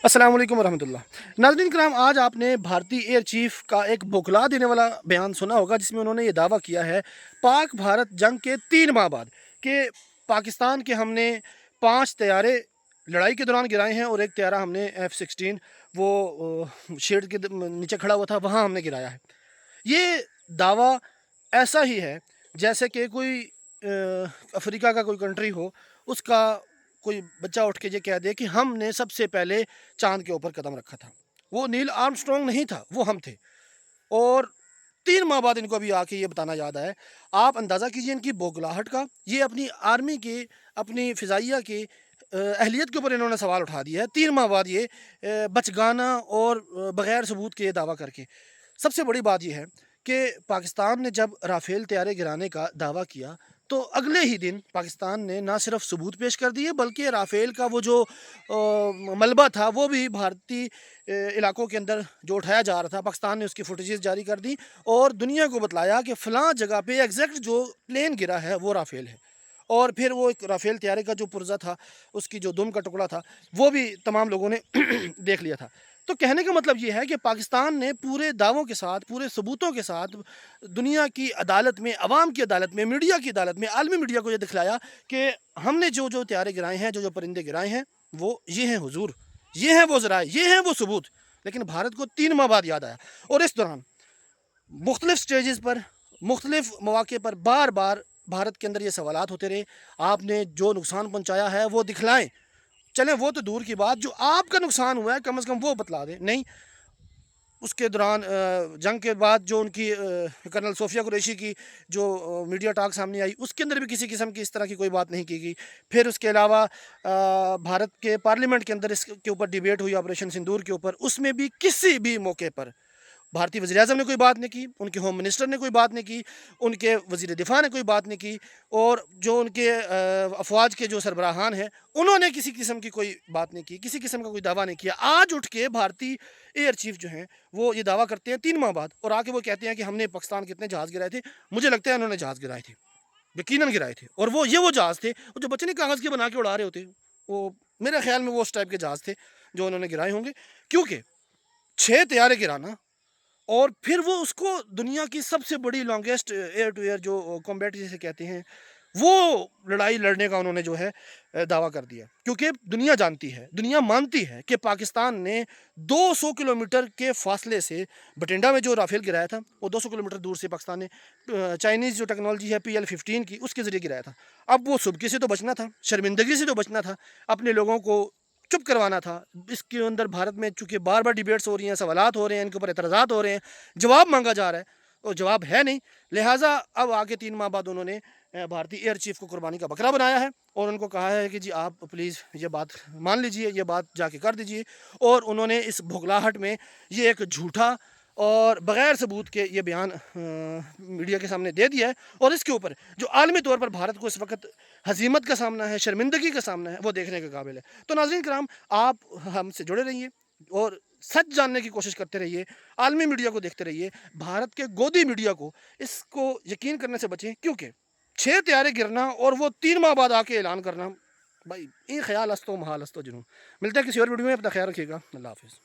السلام علیکم ورحمۃ اللہ ناظرین کرام، آج آپ نے بھارتی ایئر چیف کا ایک بھوکلا دینے والا بیان سنا ہوگا، جس میں انہوں نے یہ دعویٰ کیا ہے پاک بھارت جنگ کے 3 ماہ بعد کہ پاکستان کے ہم نے 5 طیارے لڑائی کے دوران گرائے ہیں اور ایک طیارہ ہم نے F-16 وہ شیڈ کے نیچے کھڑا ہوا تھا، وہاں ہم نے گرایا ہے۔ یہ دعویٰ ایسا ہی ہے جیسے کہ کوئی افریقہ کا کوئی کنٹری ہو، اس کا کوئی بچہ اٹھ کے یہ کہہ دے کہ ہم نے سب سے پہلے چاند کے اوپر قدم رکھا تھا۔ وہ نیل آرمسٹرانگ نہیں تھا، وہ ہم تھے، اور 3 ماہ بعد ان کو ابھی آ کے یہ بتانا یاد آیا۔ آپ اندازہ کیجئے ان کی بوگلاہٹ کا۔ یہ اپنی آرمی کے، اپنی فضائیہ کے اہلیت کے اوپر انہوں نے سوال اٹھا دیا ہے 3 ماہ بعد، یہ بچگانہ اور بغیر ثبوت کے یہ دعویٰ کر کے۔ سب سے بڑی بات یہ ہے کہ پاکستان نے جب رافیل طیارے گرانے کا دعویٰ کیا تو اگلے ہی دن پاکستان نے نہ صرف ثبوت پیش کر دیے، بلکہ رافیل کا وہ جو ملبہ تھا وہ بھی بھارتی علاقوں کے اندر جو اٹھایا جا رہا تھا، پاکستان نے اس کی فوٹیجز جاری کر دی اور دنیا کو بتلایا کہ فلاں جگہ پہ ایگزیکٹ جو پلین گرا ہے وہ رافیل ہے۔ اور پھر وہ ایک رافیل طیارے کا جو پرزہ تھا، اس کی جو دم کا ٹکڑا تھا، وہ بھی تمام لوگوں نے دیکھ لیا تھا۔ تو کہنے کا مطلب یہ ہے کہ پاکستان نے پورے دعووں کے ساتھ، پورے ثبوتوں کے ساتھ دنیا کی عدالت میں، عوام کی عدالت میں، میڈیا کی عدالت میں، عالمی میڈیا کو یہ دکھلایا کہ ہم نے جو جو طیارے گرائے ہیں، جو جو پرندے گرائے ہیں، وہ یہ ہیں حضور، یہ ہیں وہ ذرائع، یہ ہیں وہ ثبوت۔ لیکن بھارت کو 3 ماہ بعد یاد آیا، اور اس دوران مختلف سٹیجز پر، مختلف مواقع پر بار بار بھارت کے اندر یہ سوالات ہوتے رہے، آپ نے جو نقصان پہنچایا ہے وہ دکھلائیں۔ چلیں وہ تو دور کی بات، جو آپ کا نقصان ہوا ہے کم از کم وہ بتلا دیں۔ نہیں، اس کے دوران جنگ کے بعد جو ان کی کرنل صوفیہ قریشی کی جو میڈیا ٹاک سامنے آئی، اس کے اندر بھی کسی قسم کی اس طرح کی کوئی بات نہیں کی گئی۔ پھر اس کے علاوہ بھارت کے پارلیمنٹ کے اندر اس کے اوپر ڈیبیٹ ہوئی آپریشن سندور کے اوپر، اس میں بھی کسی بھی موقع پر بھارتی وزیر اعظم نے کوئی بات نہیں کی، ان کے ہوم منسٹر نے کوئی بات نہیں کی، ان کے وزیر دفاع نے کوئی بات نہیں کی، اور جو ان کے افواج کے جو سربراہان ہیں انہوں نے کسی قسم کی کوئی بات نہیں کی، کسی قسم کا کوئی دعویٰ نہیں کیا۔ آج اٹھ کے بھارتی ایئر چیف جو ہیں وہ یہ دعویٰ کرتے ہیں 3 ماہ بعد، اور آ کے وہ کہتے ہیں کہ ہم نے پاکستان کتنے جہاز گرائے تھے۔ مجھے لگتا ہے انہوں نے جہاز گرائے تھے، یقیناً گرائے تھے، اور وہ جہاز تھے وہ جو بچے نے کاغذ کے بنا کے اڑا رہے ہوتے، وہ میرے خیال میں وہ اس ٹائپ کے جہاز تھے جو انہوں نے گرائے ہوں گے۔ کیونکہ 6 طیارے گرانا اور پھر وہ اس کو دنیا کی سب سے بڑی لانگیسٹ ایئر ٹو ایئر جو کمبیٹ جسے کہتے ہیں، وہ لڑائی لڑنے کا انہوں نے جو ہے دعویٰ کر دیا۔ کیونکہ دنیا جانتی ہے، دنیا مانتی ہے کہ پاکستان نے 200 کلومیٹر کے فاصلے سے بٹنڈا میں جو رافیل گرایا تھا، وہ 200 کلومیٹر دور سے پاکستان نے چائنیز جو ٹیکنالوجی ہے PL-15 کی، اس کے ذریعے گرایا تھا۔ اب وہ سبکی سے تو بچنا تھا، شرمندگی سے تو بچنا تھا، اپنے لوگوں کو چپ کروانا تھا۔ اس کے اندر بھارت میں چونکہ بار بار ڈیبیٹس ہو رہی ہیں، سوالات ہو رہے ہیں، ان کے اوپر اعتراضات ہو رہے ہیں، جواب مانگا جا رہا ہے، اور جواب ہے نہیں، لہٰذا اب آگے 3 ماہ بعد انہوں نے بھارتی ایئر چیف کو قربانی کا بکرا بنایا ہے، اور ان کو کہا ہے کہ جی آپ پلیز یہ بات مان لیجئے، یہ بات جا کے کر دیجئے۔ اور انہوں نے اس بھگلاہٹ میں یہ ایک جھوٹا اور بغیر ثبوت کے یہ بیان میڈیا کے سامنے دے دیا ہے، اور اس کے اوپر جو عالمی طور پر بھارت کو اس وقت ہزیمت کا سامنا ہے، شرمندگی کا سامنا ہے، وہ دیکھنے کے قابل ہے۔ تو ناظرین کرام، آپ ہم سے جڑے رہیے اور سچ جاننے کی کوشش کرتے رہیے، عالمی میڈیا کو دیکھتے رہیے، بھارت کے گودی میڈیا کو اس کو یقین کرنے سے بچیں، کیونکہ 6 طیارے گرنا اور وہ 3 ماہ بعد آ کے اعلان کرنا، بھائی یہ خیال استو محال استو جنوں۔ ملتے ہیں کسی اور ویڈیو میں، اپنا خیال رکھیے گا، اللہ حافظ۔